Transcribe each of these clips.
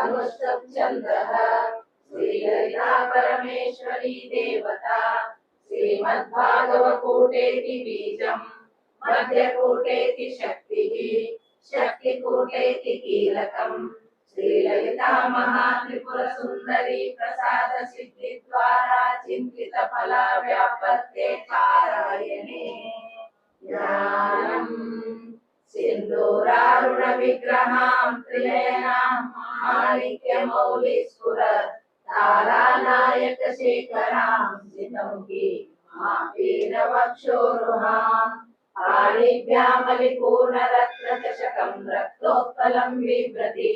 चंद्रः श्रीललिता परमेश्वरी देवता श्रीमद्भागवकूटेति बीजम् मध्यकूटेति शक्तिः शक्तिकूटेति कीलकम् श्रीललिता महात्रिपुर सुंदरी प्रसाद सिद्धि द्वारा चिंतित फला व्यापत्ते पारायणे ज्ञानम् सिंदूरारुण विग्रहां त्रिनयनां माणिक्यमौलिस्फुरत् तारानायक शेखरां सितमुखी मापीनवक्षोरुहां पाणिभ्यामलिपूर्णरत्नचषकं रक्तोत्पलं बिभ्रति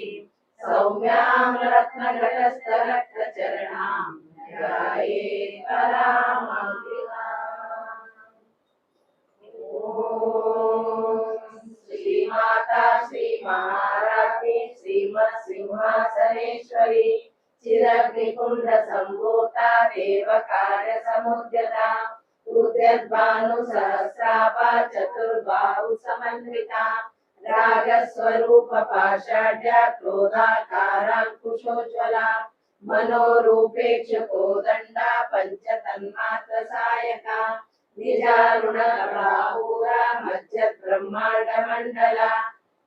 सौम्यां रत्नघटस्थरक्तचरणां ध्यायेत् परामङ्गलाम्। श्रीमाता श्री महारानी श्रीमत् सिंहासनेश्वरी चिरग्निकुंड संभूता देव कार्य समुद्यता उद्यद्भानु सहस्राभा चतुर्बाहु समन्विता रागस्वरूप पाषाढ्या क्रोधाकाराङ्कुशोज्ज्वला मनोरूपेक्ष कोदण्डा पंचतन्मात्र सायका निजारुणकलापूरा मज्जद्ब्रह्माण्ड मण्डला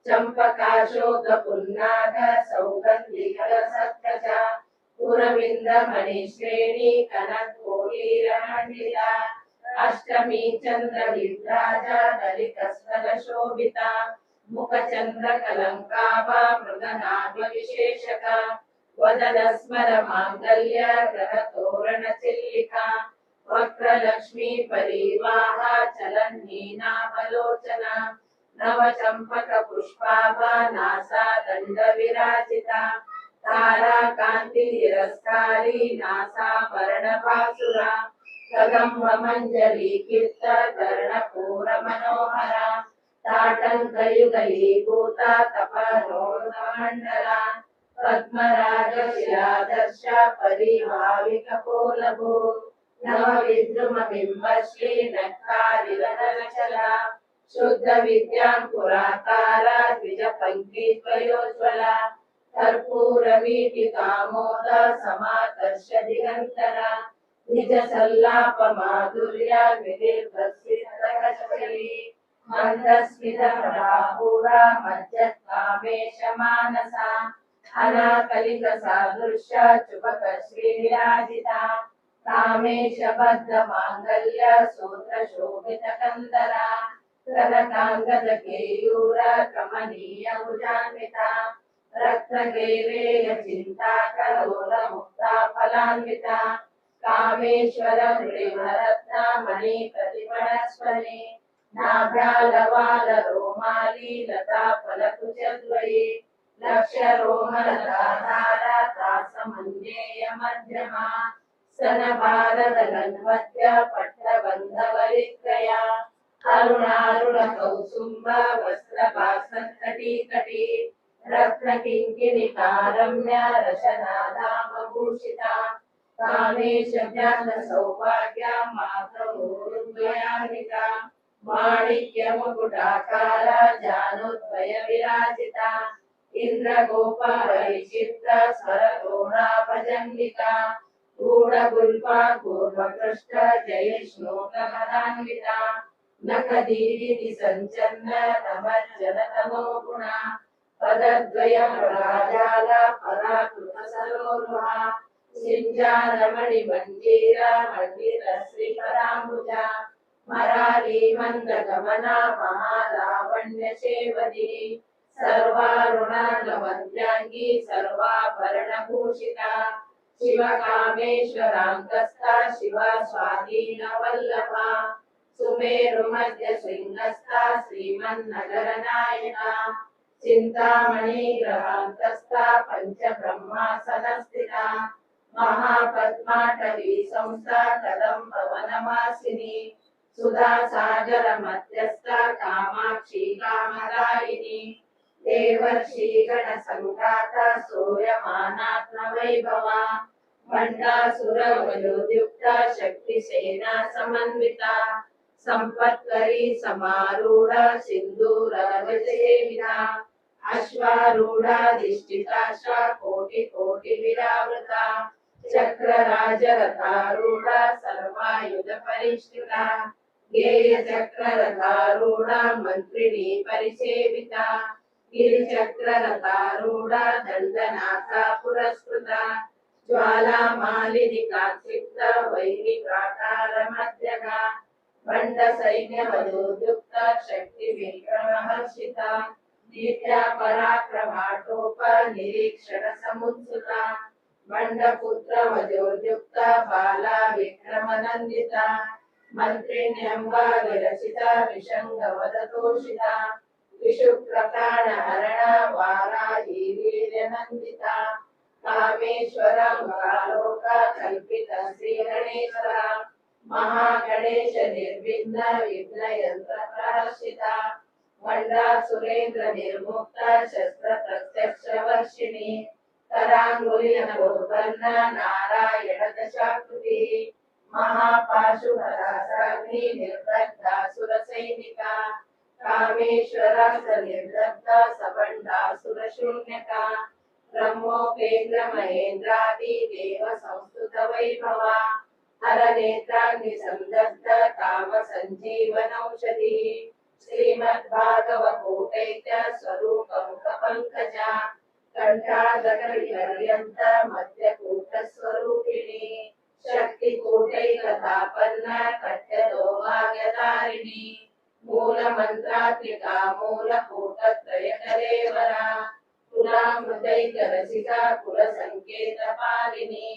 चम्पकाशोक पुन्नाग सौगन्धिक सत्कचा पुरविन्द मणिश्रेणी कनकोटीरमण्डिता अष्टमी चंद्र विभ्राजा दलितस्वर शोभिता मुखचंद्र कलंकाभा मृगनाभ विशेषका वदन स्मर मांगल्य ग्रह तोरण चिल्लिका वक्र लक्ष्मी परिवाहा चलन्नीनाभलोचना नव चंपक पुष्पाभा नासा दंड विराजिता तारा कांति तिरस्कारी नासा वर्णभासुरा कदम्ब मंजरी कीर्त कर्णपूर मनोहरा ताटंकयुगलीभूता तपनोर्मण्डला पद्मराग शिलादर्श परिभाविकपोलभू नवविद्रुम बिंबश्री नक्कारिलनचला शुद्ध विद्यां पुराकारा द्विज पंक्तिद्वयोज्ज्वला कर्पूरवीटिकामोद समाकर्ष दिगंतरा निज सल्लाप माधुर्य विदीर्घस्मितकशली मंदस्मित प्रभापूरा मज्जत् कामेश मानसा अनाकलिक सादृश्य चुबक श्री विराजिता कामेश बद्ध मांगल्य सूत्र शोभित कंदरा कनकांगद केयूर कमनीय भुजान्विता रत्नगैवेय चिंता कलोल मुक्ता फलान्विता कामेश्वर प्रेमरत्न मणि प्रतिमणस्वने नाभ्यालवाल रोमाली लता फलकुचद्वये लक्ष्य रोमलताधारा तासमन्येय मध्यमा स्तन भारत गन्वद्य पट्टबन्धवरित्रया अरुणारुण कौसुम्ब वस्त्रभासत्कटी कटी रत्न किङ्किणिकारम्य रशनादामभूषिता कामेश ज्ञान सौभाग्य मातृद्वयान्विता माणिक्य मुकुटाकार जानोद्वय विराजिता इंद्रगोप वैचित्र स्वरगोणा भजन्विता गूढगुल्पा पूर्वकृष्ट जयश्लोकमदान्विता नखदीरिति सञ्चन्न नमज्जनतमो गुणा पदद्वय राजाल पराकृत सरोरुहा सिंजारमणि मंजीर मंडित श्री पराम्बुजा मराली मंद गमना महालावण्य सेवदी सर्वारुणालवद्यांगी सर्वाभरण भूषिता शिवकामेश्वराङ्कस्था शिवा स्वाधीन वल्लभा सुमेरु मध्य शृंगस्था श्रीमन्नगर नायका चिंतामणि ग्रहांतस्था पंच ब्रह्मासनस्थिता महापद्माटवी संस्था कदम्ब वनवासिनी सुधा सागर मध्यस्था कामाक्षी कामदायिनी देवर्षि गण संघाता सूर्यमानात्म वैभवा भंडासुर वयोद्युक्ता शक्ति सेना समन्विता संपत्करी समारूढ़ सिंदूर सेविता अश्वारूढाधिष्ठिताश्वा कोटि कोटि विरावृता चक्रराजरथारूढा सर्वायुध परिष्कृता गेय चक्ररथारूढा मन्त्रिणी परिसेविता गिरिचक्ररथारूढा दण्डनाथा पुरस्कृता ज्वालामालिनिकाक्षिप्त वैरिप्राकारमध्यगा भण्ड सैन्यवधूर्युक्त शक्ति विक्रमहर्षिता नित्या पराक्रमाटोप निरीक्षण समुत्सुका भण्डपुत्र वधूर्युक्त बाला विक्रमनन्दिता मन्त्रिण्यम्बा विरचिता विशङ्गवदतोषिता विशुक्रप्राणहरणा वाराही वीर्यनन्दिता कामेश्वर महालोका कल्पित श्रीगणेश्वरा महागणेश निर्विघ्न विघ्नयन्त्र प्रहर्षिता भण्डासुरेन्द्र निर्मुक्ता शस्त्र प्रत्यक्ष वर्षिणी कराङ्गुलिनगोपर्ण नारायण दशाकृति महापाशुहराग्नि निर्दग्धासुरसैनिका कामेश्वरास निर्दग्धा सबण्डासुरशून्यका ब्रह्मोपेन्द्र महेन्द्रादि देव संस्तुत वैभवा हरनेत्राग्निसंदग्ध काम सञ्जीवनौषधि श्रीमद्भागवतोटैक्य स्वरूपं कपङ्कजा कण्ठादकपर्यन्त मध्यकूटस्वरूपिणी शक्तिकूटैकतापन्न कट्यदोभाग्यदारिणी मूलमन्त्रात्मिका मूलकूटत्रयकलेवरा कुलामृतैकरसिका कुलसङ्केतपालिनी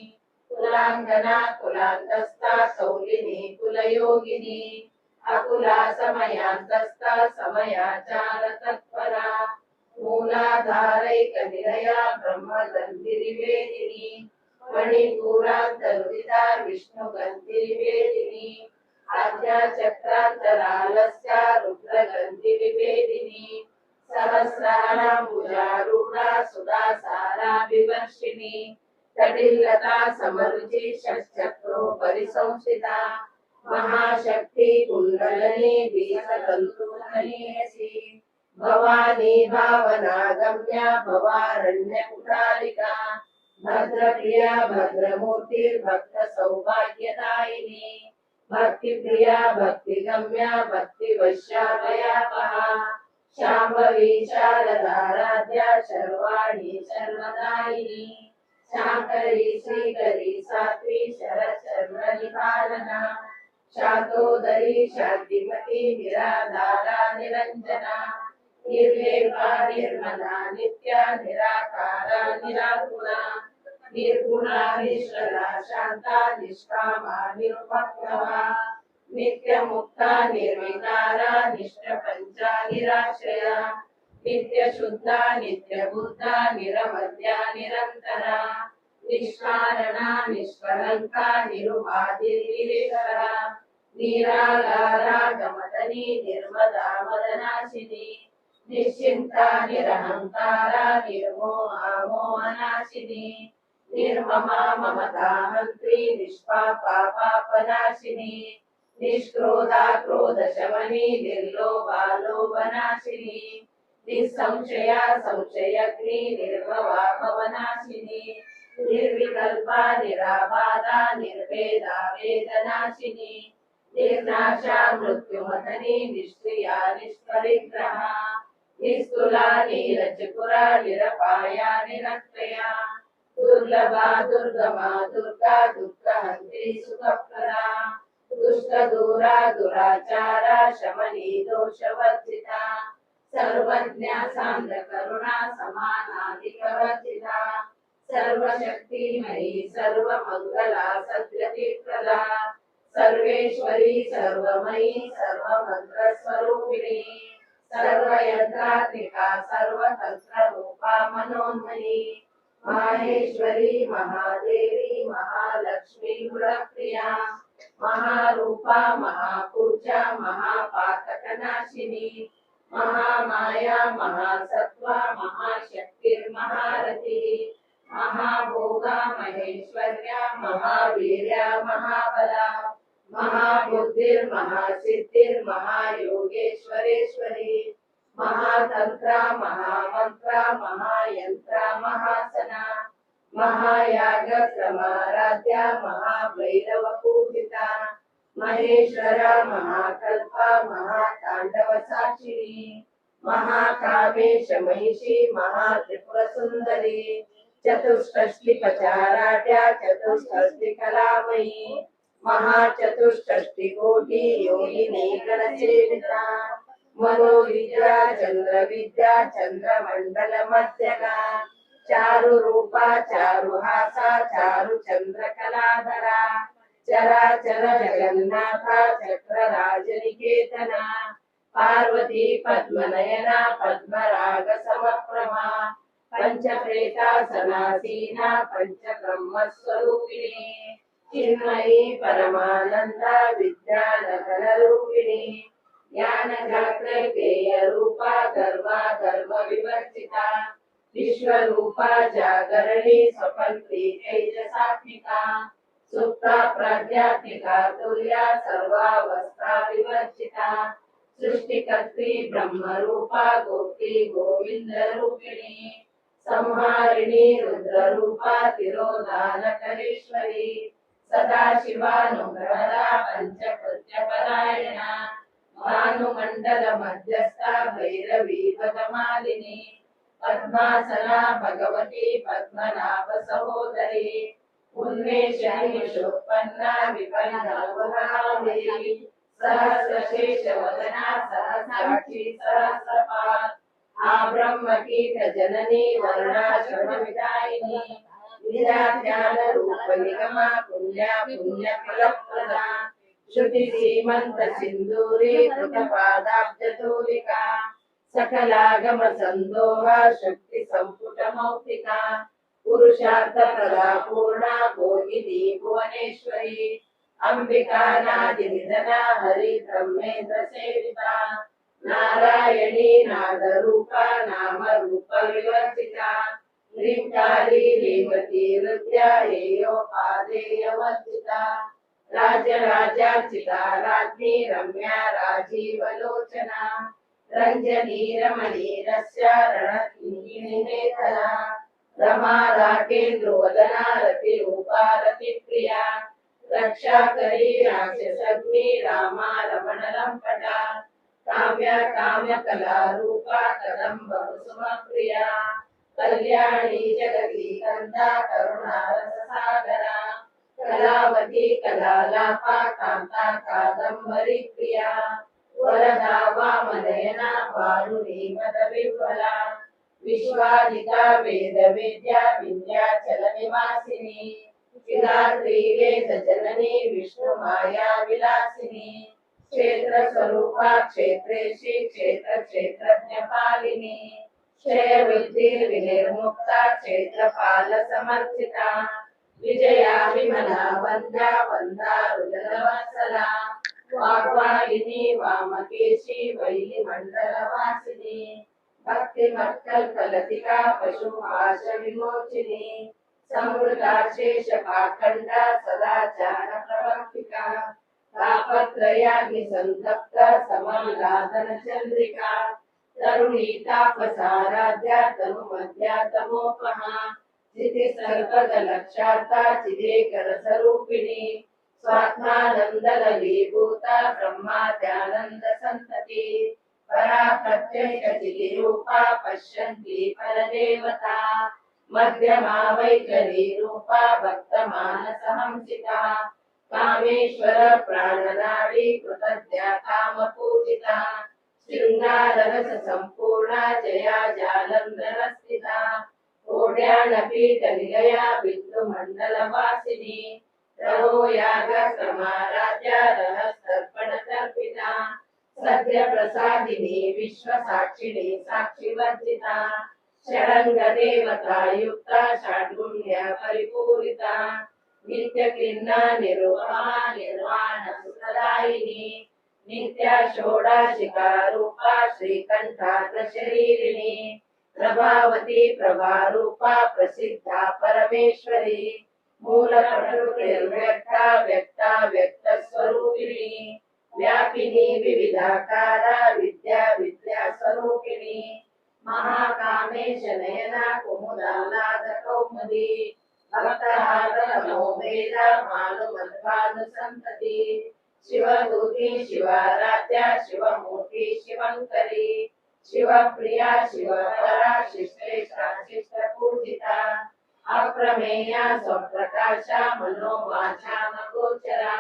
कुलाङ्गना कुलान्तस्था सौलिनी कुलयोगिनी अकुला समयान्तस्था समयाचार तत्परा मूलाधारैकनिलया ब्रह्मगन्धिरिवेदिनी मणिपूरान्तर्विदा विष्णुगन्धिरिवेदिनी आद्याचक्रान्तरालस्या रुद्रगन्धिरिवेदिनी सहस्राणाम्बुजारूढा सुधासारा विवर्षिणी कटिलता समरुचि षट्चक्रोपरि संस्थिता महाशक्ति कुण्डलिनी बीजतन्तुमनीयसी भवानी भावनागम्या भवारण्यकुटारिका भद्रप्रिया भद्रमूर्तिर्भक्त सौभाग्यदायिनी भक्तिप्रिया भक्तिगम्या भक्तिवश्यावयापहा शाम्भवी शारदाराध्या शर्वाणी सर्वदायिनी शाकरी श्रीकरी सात्वी शरचर्मनिपालना शातोदरी शान्तिमती निराधारा निरञ्जना निर्लेपा निर्मला नित्या निराकारा निराकुला निर्गुणा निश्चला शान्ता निष्कामा निरुपक्लवा नित्यमुक्ता निर्विकारा निष्ठपञ्चा निराश्रया नित्यशुद्धा नित्यबुद्धा निरवध्या निरन्तरा निष्कारणा निष्कलङ्का निरुपाधिर्निरेकरा निरागारा गमदनी निर्मदा मदनाशिनी निश्चिन्ता निरहङ्कारा निर्मोहा मोहनाशिनी निर्ममा ममता हन्त्री निष्पापा पापनाशिनी निष्क्रोधा क्रोधशमनी निर्लोभा लोभनाशिनी निसंशया संशयग्नि निर्भवा भवनाशिनी निर्विकल्पा निराबाधा निर्भेदा वेदनाशिनी निर्नाशा मृत्युमथनी निष्क्रिया निष्परिग्रहा निस्तुला नीरजपुरा निरपाया निरत्रया दुर्लभा दुर्गमा दुर्गा दुःखहन्त्री सुखप्रदा दुष्टदूरा दुराचारा शमनी दोषवर्जिता सर्वज्ञा सान्द्रकरुणा समानाधिकवर्जिता सर्वशक्तिमयी सर्वमङ्गला सद्गतिप्रदा सर्वेश्वरी सर्वमयी सर्वमन्त्रस्वरूपिणी सर्वयन्त्रात्मिका सर्वतन्त्ररूपा मनोन्मयी माहेश्वरी महादेवी महालक्ष्मी गुणप्रिया महारूपा महापूजा महापातकनाशिनी महामाया महासत्त्वा महाशक्तिर्महारथी महाभोगा महेश्वर्या महावीर्या महाबला महाबुद्धिर्महासिद्धिर्महायोगेश्वरेश्वरी महातंत्र महामंत्र महायंत्र महासना महायाग समाराध्या महाभैरव पूजिता महेश्वर महाकल्प महातांडव साक्षिणी महाकामेश महिषी महात्रिपुर सुंदरी चतुष्षष्टि पचाराढ्या चतुष्षष्टि कलामयी महाचतुष्षष्टि कोटि योगिनी गणसेविता मनोविद्या चंद्र विद्या चंद्रमंडल मध्यगा चारु रूपा चारु हासा चारु चंद्र कलाधरा चराचर जगन्नाथा चक्र राजनिकेतना पार्वती पद्मनयना पद्मराग समप्रमा पंचप्रेता सनासीना पंचब्रह्म स्वरूपिणी चिन्मयी परमानंदा विद्यानगर रूपिणी ज्ञान जागृतेय रूपा गर्वा गर्व विवर्जिता विश्वरूपा जागरणी स्वपंत्री तेजसात्मिका सुप्ता प्रज्ञात्मिका तुल्या सर्वावस्था विवर्जिता सृष्टिकर्त्री ब्रह्मरूपा गोप्ती गोविंद रूपिणी संहारिणी रुद्ररूपा तिरोधानकरेश्वरी सदाशिवानुग्रहदा पंचकृत्यपरायणा भानुमंडल मध्यस्था भैरवी भगमालिनी पद्मासना भगवती पद्मनाभ सहोदरी उन्मेषान्विषोत्पन्ना विपन्ना वहादेवी सहस्रशेष वदना सहस्राक्षी सहस्रपाद आब्रह्मकीट जननी वर्णाश्रम विदायिनी विद्याध्यान रूप निगमा पुण्या पुण्य फलप्रदा श्रुति सीमंत सिंदूरी कृतपादाब्जतोलिका सकलागम संदोहा शक्ति संपुट मौक्तिका पुरुषार्थ प्रदा पूर्णा भोगिनी भुवनेश्वरी अंबिका नादि निधना हरि ब्रह्मेंद्र सेविता नारायणी नाद रूपा नाम रूप विवर्जिता ह्रींकाली ह्रीमती हृद्या हेयो पादेय वर्जिता राजराजार्चिता राज्ञी रम्या राजीवलोचना रंजनी रमणीरस्य रणकिङ्किणी नेतना रमा राकेन्द्रवदना रतिरूपा रतिप्रिया रक्षाकरी राक्षसग्नि रामा रमण लम्पटा काम्या काम्यकला रूपा कदम्ब कुसुमप्रिया कल्याणी जगती कंदा करुणा रससागरा कलावती कलालापा कांता कादंबरी प्रिया वरदा वामनयना वारुणी मदविह्वला विश्वादिता वेद वेद्या विंध्याचल निवासिनी चिरात्री वेद जननी विष्णु माया विलासिनी क्षेत्र स्वरूपा क्षेत्रेशी क्षेत्र क्षेत्रज्ञ पालिनी क्षय वृद्धि विनिर्मुक्ता क्षेत्रपाल समर्थिता विजया विमला वंद्या वंदा रुद्रवत्सला वाग्वाहिनी वामकेशी वैली मंडल वासिनी भक्ति मक्कल कलतिका पशुपाश विमोचिनी समृद्धा शेष पाखंडा सदाचार प्रवर्तिका तापत्रयाग्नि संतप्त समलादन चंद्रिका तरुणी तापसाराध्या तनुमध्या तमोपहा जिति सर्पद लक्षार्था चिदेकर स्वरूपिणी स्वात्मानंद ललीभूता ब्रह्माद्यानंद संतति परा प्रत्येक चिति रूपा पश्यन्ति परदेवता मध्यमा वैखरी रूपा भक्त मानस हंसिता कामेश्वर प्राणनाडी कृतज्ञा काम पूजिता शृंगार रस संपूर्णा जया जालंधर स्थिता कोड्यानपीठ निलया बिंदु मंडल वासिनी रहो याग समाराध्या रहस्तर्पण तर्पिता सद्य प्रसादिनी विश्व साक्षिणी साक्षी वर्जिता षडंग देवता युक्ता षड्गुण्य परिपूरिता नित्य क्लिन्ना निरुपमा निर्वाण सुखदायिनी नित्या षोडशिका रूपा श्रीकंठाग्र शरीरिणी प्रभावती प्रभारूपा प्रसिद्धा परमेश्वरी मूल प्रकृतिर्व्यक्ता व्यक्ता व्यक्त स्वरूपिणी व्यापिनी विविधाकारा विद्या विद्या स्वरूपिणी महाकामेश नयना कुमुदालाद कौमुदी भक्तहारतमो वेदा भानुमध्वानुसन्तति शिवदूती शिवाराध्या शिवमूर्ति शिवङ्करी शिवप्रिया शिवपरा शिष्टेशा शिष्टपूजिता अप्रमेया स्वप्रकाशा मनोवाचा मगोचरा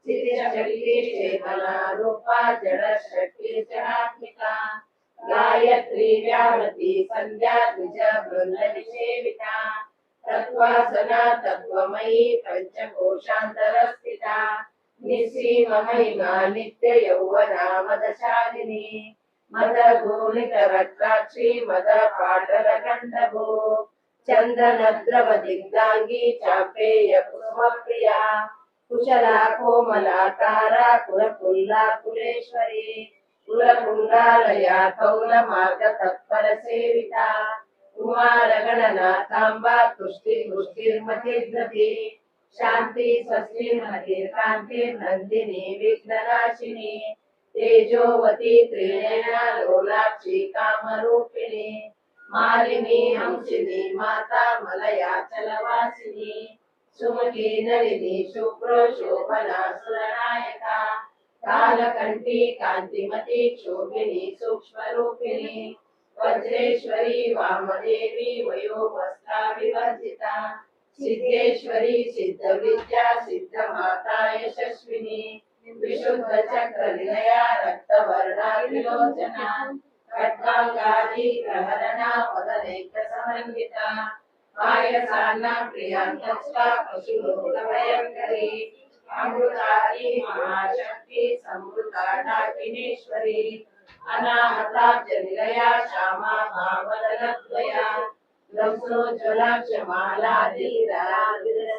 चितिशक्ति चेतना रूपा जड़ शक्ति जनात्मिका गायत्री व्यामती संध्या द्विज वृंद निषेविता तत्वासना तत्वमयी पंचकोशांतर स्थिता निसीम महिमा नित्य यौवना मदशालिनी मद भूमिक रक्ताक्षी मद पाटल गंधभो चंदन द्रव दिग्दांगी चापेय कुसुम प्रिया कुशला कोमलाकारा कुलकुल्ला कुलेश्वरी कुलकुंडालया कौल मार्ग तत्पर सेविता कुमार गणनाथांबा तुष्टि तुष्टिर्मतिर्धति शांति स्वस्तिर्मतिर् कांति नंदिनी विघ्ननाशिनी तेजोवती त्रिनयना लोलाक्षी कामरूपिणी मालिनी हंसिनी माता मलया चलवासिनी सुमती नलिनी शुभ्र शोभना सुरनायका कालकंठी कांतिमती क्षोभिनी सूक्ष्म रूपिणी वज्रेश्वरी वामदेवी वयोवस्था विवर्जिता सिद्धेश्वरी सिद्ध विद्या सिद्ध माता यशस्विनी विशुद्ध चक्र निलया रक्तवर्णा त्रिलोचना खड्गांगादि प्रहरणा वदनेक समन्विता पायसाना प्रियांतस्ता पशुलोकभयंकरी अमृतादि महाशक्ति समृता डाकिनेश्वरी अनाहताब्ज निलया श्यामा भावदलद्वया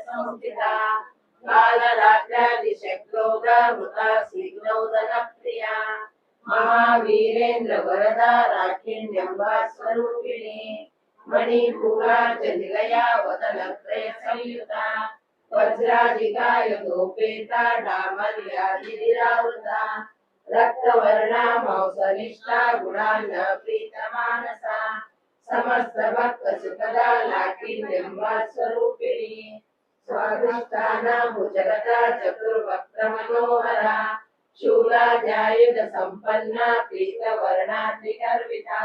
संस्थिता कालरात्रादिशक्रोधमृता स्निग्धौदनप्रिया महावीरेन्द्र वरदा राखिण्यम्बा स्वरूपिणी मणिपूरा चलिलया वदनत्रय संयुता वज्राधिकायुधोपेता डामर्यादिरावृता रक्तवर्णा मौसनिष्ठा गुणान्न प्रीतमानसा समस्त भक्त सुखदा लाकिन्यम्बा स्वरूपिणी स्वादिष्ठाना भुजगता चतुर्वक्त्र मनोहरा शूलाजायुध संपन्ना पीतवर्णा त्रिगर्विता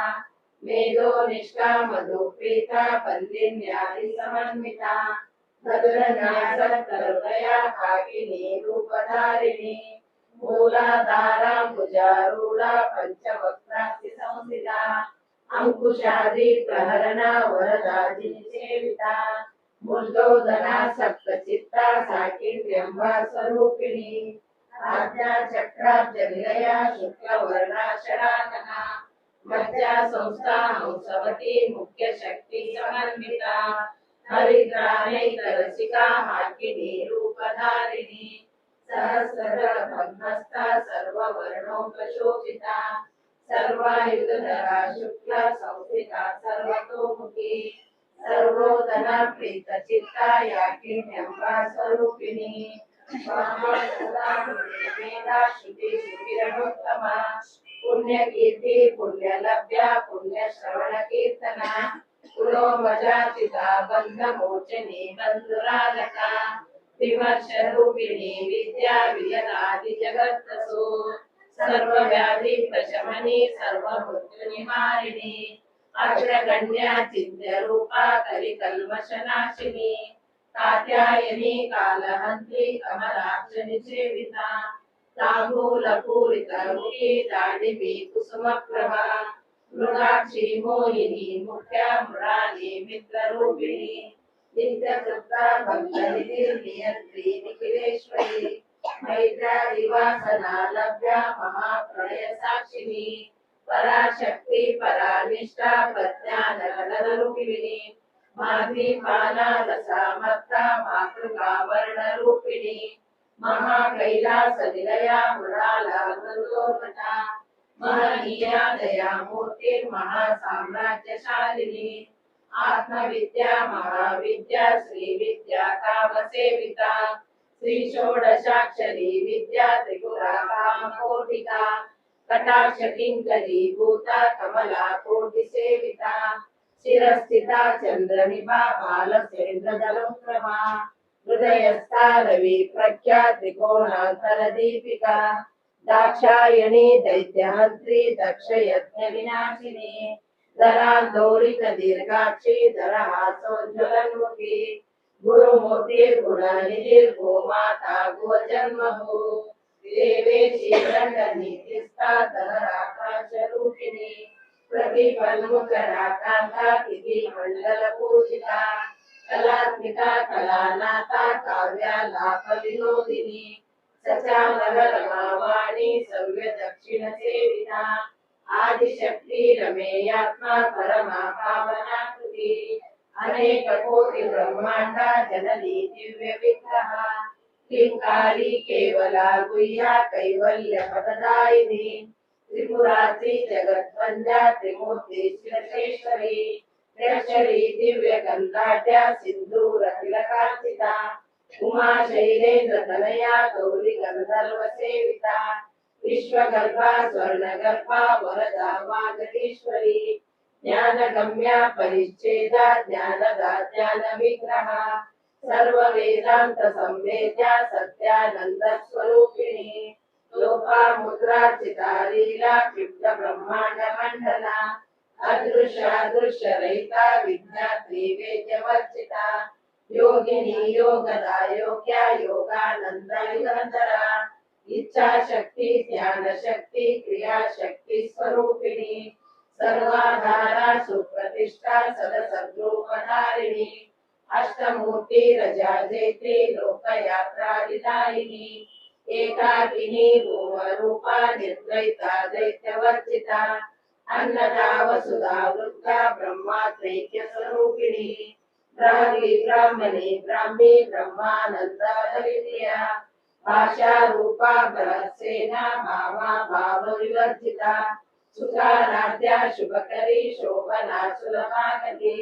मेधो निष्ठा मधुप्रीता पंदिन्यादि समन्विता भद्रन्यासत्तरुदया काकिनी रूपधारिणी मूलाधारा भुजारूढा पंचवक्त्रास्ति संस्थिता अंकुशादि प्रहरणा वरदादि सेविता मुल्लोदना सप्तचित्ता साकिन्यम्बा स्वरूपिणी आज्ञा चक्राब्ज निलया शुक्लवर्णा शरानना मज्जा संस्था हंसवती मुख्य शक्ति समन्विता हरिद्राणैक रसिका हाकिनी रूपधारिणी सहस्रदल भग्नस्था सर्ववर्णोपशोभिता सर्वायुधधरा शुक्ला संस्थिता सर्वतोमुखी सर्वोदना प्रीतचित्ता याकिन्यम्बा स्वरूपिणी वेदा श्रुति सुकिरणोत्तमा पुण्य कीर्ति पुण्य लभ्या पुण्य श्रवण कीर्तना पुरोमजाचिता बंध मोचनी बंधुरालका विमर्श रूपिणी विद्या विजनादि जगत्सु सर्व व्याधि प्रशमनी सर्व मृत्यु निवारिणी अग्रगण्या चिन्त्य रूपा कलिकल्मषनाशिनी कात्यायनी कालहन्त्री कमलाक्ष निषेविता ताम्बूलपूरितमुखी दाडिमी कुसुमप्रभा मृगाक्षी मोहिनी मुख्या मृणाली मित्ररूपिणी नित्यकृता भक्तनिधिर्नियन्त्री निखिलेश्वरी मैत्रादिवासना लभ्या महाप्रलय साक्षिणी पराशक्ति परानिष्ठा प्रज्ञानरूपिणी माधीपाना रसामत्ता मातृका वर्णरूपिणी महाकैलास निलया मृणाला मृदोर्वता महनीया दया मूर्ति महासाम्राज्यशालिनी आत्मविद्या महाविद्या श्री विद्या कामसेविता श्री षोडशाक्षरी विद्या त्रिपुरा कामकोटिका कटाक्ष किंकरी भूता कमला कोटि सेविता शिरस्थिता चंद्रनिभा बालसेन्द्रदलप्रभा हृदयस्था रवि प्रख्या त्रिकोणांतर दीपिका दाक्षायणी दैत्यहंत्री दक्ष यज्ञ विनाशिनी धरांदोलित दीर्घाक्षी धरहासोज्ज्वलन्मुखी गुरुमूर्तिर्गुणनिधिर् गोमाता गोजन्मभू देवेशी दण्डनीतिस्था धराकाशरूपिणी प्रतिपन्मुखराकान्ता तिथि मण्डलपूजिता कलात्मिका कलानाथा काव्यालापविनोदिनी सचामररमावाणी सव्य दक्षिण सेविता आदिशक्ति रमेयात्मा परमा पावना कृति अनेक कोटि ब्रह्मांडा जननी दिव्य विग्रह क्लींकारी केवला गुह्या कैवल्य पददायिनी त्रिपुरात्री जगत्वंद्या त्रिमूर्ति श्रीश्वरी त्र्यक्षरी दिव्य गंधाढ्या सिंधूर तिलकार्चिता उमा शैलेन्द्र तनया गौरी गंधर्व सेविता विश्वगर्भा स्वर्णगर्भा वरदा वागीश्वरी ज्ञानगम्या परिच्छेदा ज्ञानदा ज्ञान विग्रह सर्व वेदांत संवेद्या सत्यानंद स्वरूपिणी लोपा मुद्रार्चिता लीला क्षिप्त ब्रह्मांड मंडला अदृश्य रहिता विज्ञात्री वेद्यवर्जिता योगिनी योगदा योग्या योगानंद युगंधरा इच्छा शक्ति ध्यान शक्ति क्रिया शक्ति स्वरूपिणी सर्वाधारा सुप्रतिष्ठा सदसद्रूपधारिणी अष्टमूर्ति रजाजेत्री लोकयात्रा विदायिनी एकाकिनी भूमरूपा निर्द्वैता दैत्यवर्जिता अन्नदा वसुधा वृद्धा ब्रह्मात्रैक्य स्वरूपिणी ब्राह्मी ब्राह्मणी ब्राह्मी ब्रह्मानंद हरिप्रिया भाषा रूपा बलसेना भावा भाव विवर्जिता सुखाराध्या शुभकरी शोभना सुलभागती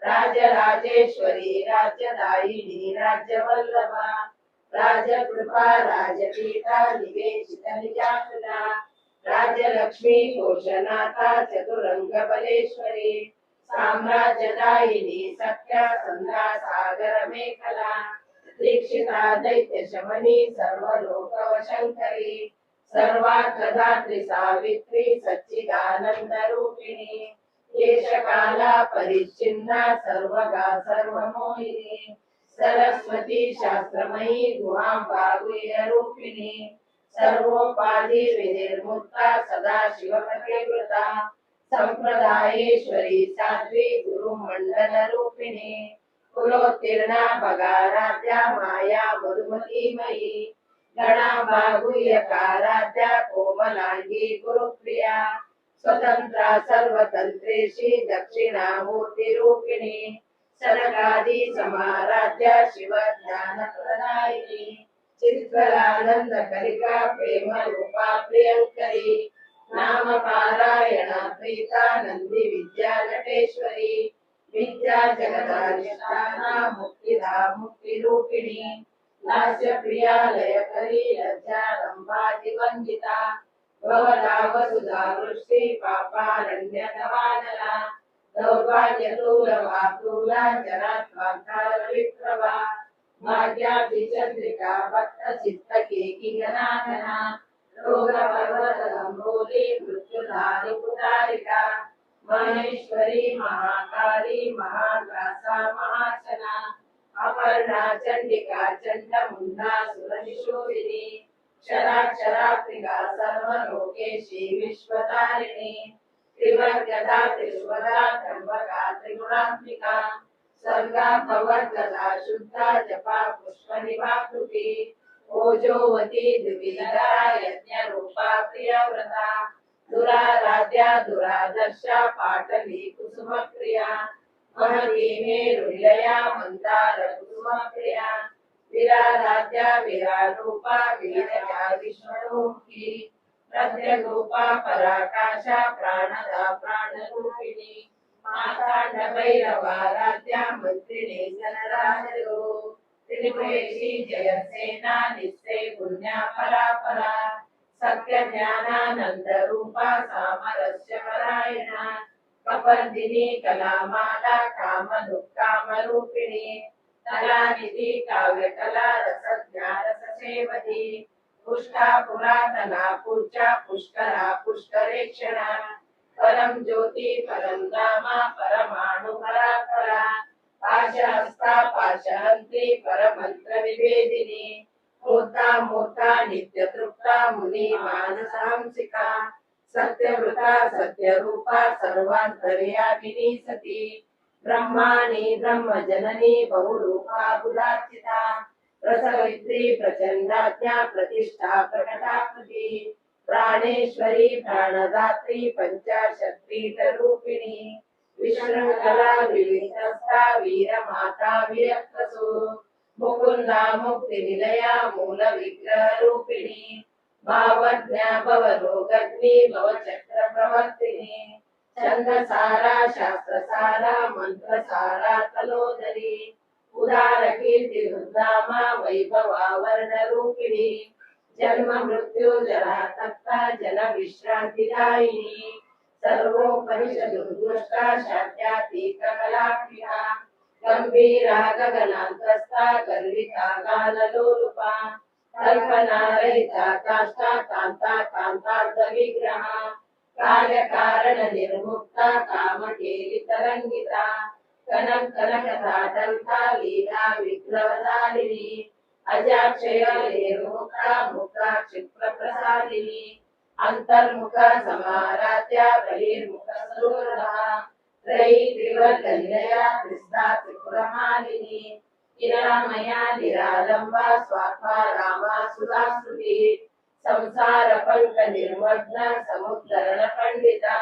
राजराजेश्वरी राज्यदायिनी राज्यवल्लभा राजकृपा राजपीठा निवेशित निजासुना राज्यलक्ष्मी घोषनाथा चतुरंग बलेश्वरी साम्राज्यदायिनी सत्या संध्या सागर मेखला दीक्षिता दैत्य शमनी सर्वलोकवशंकरी सर्वार्थदात्री सावित्री सच्चिदानंद रूपिणी देशकाला परिच्छिन्ना सर्वगा सर्वमोहिनी सरस्वती शास्त्रमयी गुहांबा गुह्यरूपिणी सर्वोपाधि विनिर्मुक्ता सदा शिवपतिव्रता संप्रदायेश्वरी साध्वी गुरुमंडल रूपिणी कुलोत्तीर्णा भगाराध्या माया मधुमती मयी गणांबा गुह्यकाराध्या कोमलांगी गुरुप्रिया स्वतंत्रा सर्वतंत्रेशी दक्षिणामूर्ति रूपिणी सनकादि समाराध्या शिव ज्ञान प्रदायिनी चित्कलानंद कलिका प्रेम रूपा प्रियंकरी नाम पारायण प्रीता नंदी विद्या नटेश्वरी विद्या जगदाधिष्ठाना मुक्तिदा मुक्ति रूपिणी लास्य प्रिया लय करी लज्जा रंभा दिवंदिता भवदा वसुधा वृष्टि पापारण्य नवानला दौर्भाग्य दूर वातूला जनात्माकार विप्रभा भाग्याति चंद्रिका भक्त चित्त केकी गणागना रोग पर्वत लंबोली मृत्युधारी पुतारिका महेश्वरी महाकाली महाग्रासा महाचना अपर्णा चंडिका चंडमुंडा सुरनिशोधिनी क्षराक्षरात्रिका सर्वलोकेशी विश्वतारिणी त्रिवर्गदा त्रिश्वरा त्र्यंबका त्रिगुणात्मिका सर्गा भवद्गदा शुद्धा जपा पुष्पनिवाकृति ओजोवती द्विविधरा यज्ञ रूपा प्रियव्रता दुराराध्या दुरादर्शा पाटली कुसुम प्रिया महती मेरुनिलया मंदार कुसुम प्रिया विराराध्या विरारूपा वीरया विष्णुमुखी प्रत्यगरूपा पराकाशा प्राणदा प्राणरूपिणी मातांड भैरवाराध्या मंत्रिणी जनराजो त्रिपुरेशी जयसेना निस्ते पुण्या परापरा सत्य ज्ञानानंद रूपा सामरस्य परायणा कपर्दिनी कलामाला काम दुःखाम रूपिणी कलानिधी काव्यकला रसज्ञा रससेवती पुष्टा पुरातना पूजा पुष्करा पुष्करेक्षणा परम ज्योती परम धामा परमाणु परापरा पाशहस्ता पाशहंत्री परमंत्र विभेदिनी मूर्ता मूर्ता नित्य तृप्ता मुनी मानसांसिका सत्यवृता सत्यरूपा सर्वांतर्यामिनी सती ब्रह्माणी ब्रह्मजननी बहुरूपा बुधार्चिता प्रसवित्री प्रचंडाज्ञा प्रतिष्ठा प्रकटाकृती प्राणेश्वरी प्राणदात्री पंचाशक्तीरूपिणी विष्णुकला विविधस्ता वीरमाता विरक्तसु मुकुंदा मुक्तिनिलया मूल विग्रह रूपिणी भावज्ञा भवरोगग्नि भवचक्र प्रवर्तिनी छंदसारा शास्त्रसारा मंत्रसारा तलोदरी उदार कीर्ति रुद्रामा वैभवा वर्ण रूपिणी जन्म मृत्यु जरा तप्ता जन विश्रांतिदायिनी सर्वोपनिषदुर्दुष्टा शात्यातीत कलाप्रिया गंभीरा गगनांतस्था गर्विता गानलोलुपा कल्पना रहिता काष्ठा कांता कांतार्थ विग्रहा कार्य कारण निर्मुक्ता कामकेली तरंगिता कनक कनकदाटंता लीला विग्रहधारिणी अजाक्षय निर्मुक्ता मुक्ता क्षिप्र प्रसादिनी अंतर्मुख समाराध्या बहिर्मुख सुरहा त्रयी त्रिवर्गनिलया त्रिस्ता त्रिपुरमालिनी निरामया निरालंबा स्वात्मा रामा सुधास्तुति संसार पंक निर्मग्न समुद्धरण पंडिता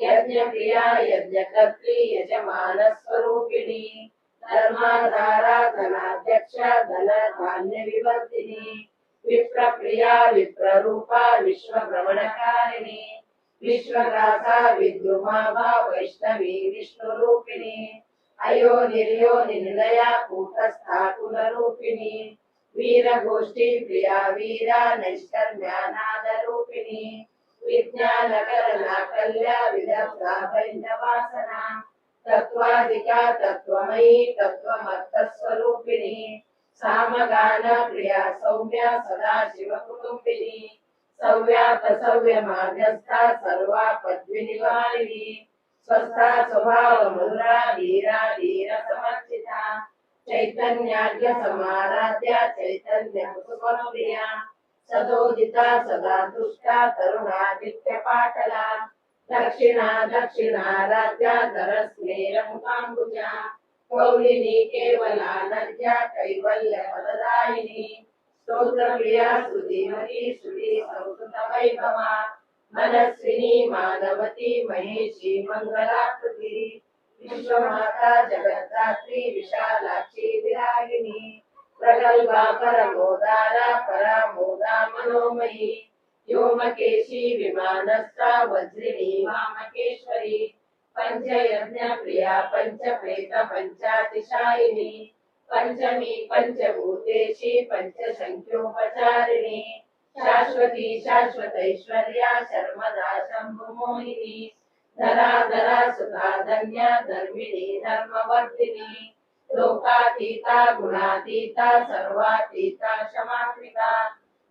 यज्ञ प्रिया यज्ञ कर्त्री यजमान स्वरूपिणी धर्माधारा धनाध्यक्ष धन धान्य विवर्तिनी विप्र प्रिया विप्र रूपा विश्व भ्रमणकारिणी विश्वदासा विद्रुमाभा वैष्णवी विष्णु रूपिणी अयो निर्योनि निलया कूटस्था कुलरूपिणी वीर गोष्ठी प्रिया वीरा नैष्कर्म्यानाद रूपिणी विज्ञान करना कल्या विदग्धा वैन्यवासना तत्वाधिका तत्वमयी तत्वमत्त स्वरूपिणी सामगान प्रिया सौम्या सदा शिव कुटुंबिनी सव्यात सव्य माध्यस्था सर्वा पद्विनिवारिणी स्वस्था स्वभाव मधुरा धीरा धीर समर्चिता चैतन्यार्घ्य समाराध्या चैतन्य कुसुमप्रिया सदोदिता सदा तुष्टा तरुणादित्य पाटला दक्षिणा दक्षिणाराध्या धरस्मेर मुखांबुजा कौलिनी केवलानद्या कैवल्य पददायिनी स्तोत्रप्रिया सुधीमती सुधी संस्कृत वैभवा मनस्विनी मानवती महेशी मंगलाकृती विश्वमाता जगद्धात्री विशालाक्षी विरागिनी प्रगल्भा परमोदारा परामोदा मनोमयी व्योमकेशी विमानस्था वज्रिणी वामकेश्वरी पंचयज्ञ प्रिया पंचप्रेत पंचातिशायिनी पंचमी पंचभूतेशी पंचसंख्योपचारिणी शाश्वती शाश्वतैश्वर्या शर्मदा शंभुमोहिनी धरा धरा सुधा धन्या धर्मिणी धर्मवर्धिनी लोकातीता गुणातीता सर्वातीता क्षमात्मिका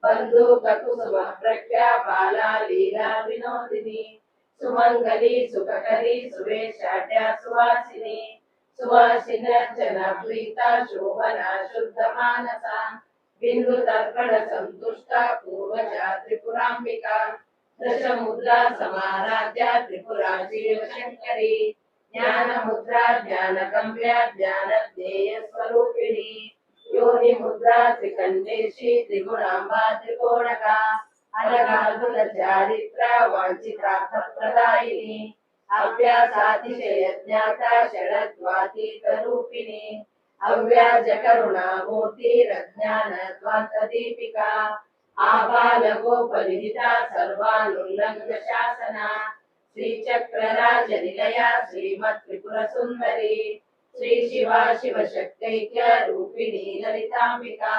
बंधु कुसुम प्रख्या बाला लीला विनोदिनी सुमंगली सुखकरी सुवेशाट्या सुवासिनी सुवासिन्यर्चना प्रीता शोभना शुद्ध मानसा बिंदु तर्पण संतुष्टा पूर्वजा त्रिपुरांबिका दशमुद्रा समाराध्या त्रिपुरा शिवशंकरी ज्ञान मुद्रा ज्ञान गम्या ज्ञान ज्ञेय स्वरूपिणी योनि मुद्रा त्रिकंडेशी त्रिगुणांबा त्रिकोणका अनगाधुल चारित्रा वांछितार्थ प्रदायिनी अभ्यासातिशय ज्ञाता षडद्वातीत रूपिणी अव्याज करुणा मूर्ति रज्ञान द्वांत दीपिका आबाल गोपनिधिता सर्वानुल्लंघ शासना श्रीचक्र राज निलया श्रीमत् त्रिपुर सुंदरी श्री शिवा शिवशक्तैक्य रूपिणी ललितांबिका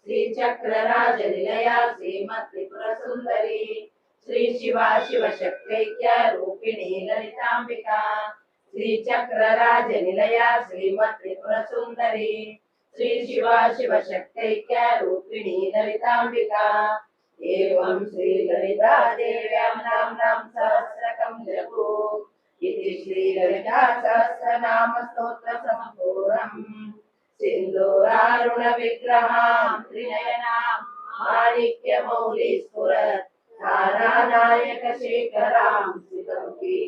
श्री चक्रराज निलया श्रीमत् त्रिपुर सुंदरी श्री शिवा शिवशक्तैक्य रूपिणी ललितांबिका श्री चक्रराज निलया श्रीमत् त्रिपुर सुंदरी श्री शिवा शिवशक्तैक्य रूपिणी ललितांबिका एवं श्री ललिता देव्यां नाम्नां सहस्रकं जपो इति श्री ललिता सहस्रनाम स्तोत्र संपूर्णम् सिन्दूरारुण विग्रहां त्रिनयनां माणिक्यमौलि स्फुरत् तारानायक शेखरां सितमुखी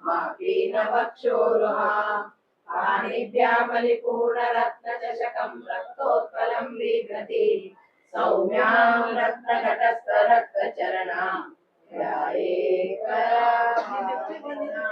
मापीनवक्षोरुहां पाणिभ्यामलिपूर्णरत्नचषकं रक्तोत्पलं बिभ्रति सौम्यां रत्नघटस्थरक्तचरणां ध्यायेत् कराभरणा।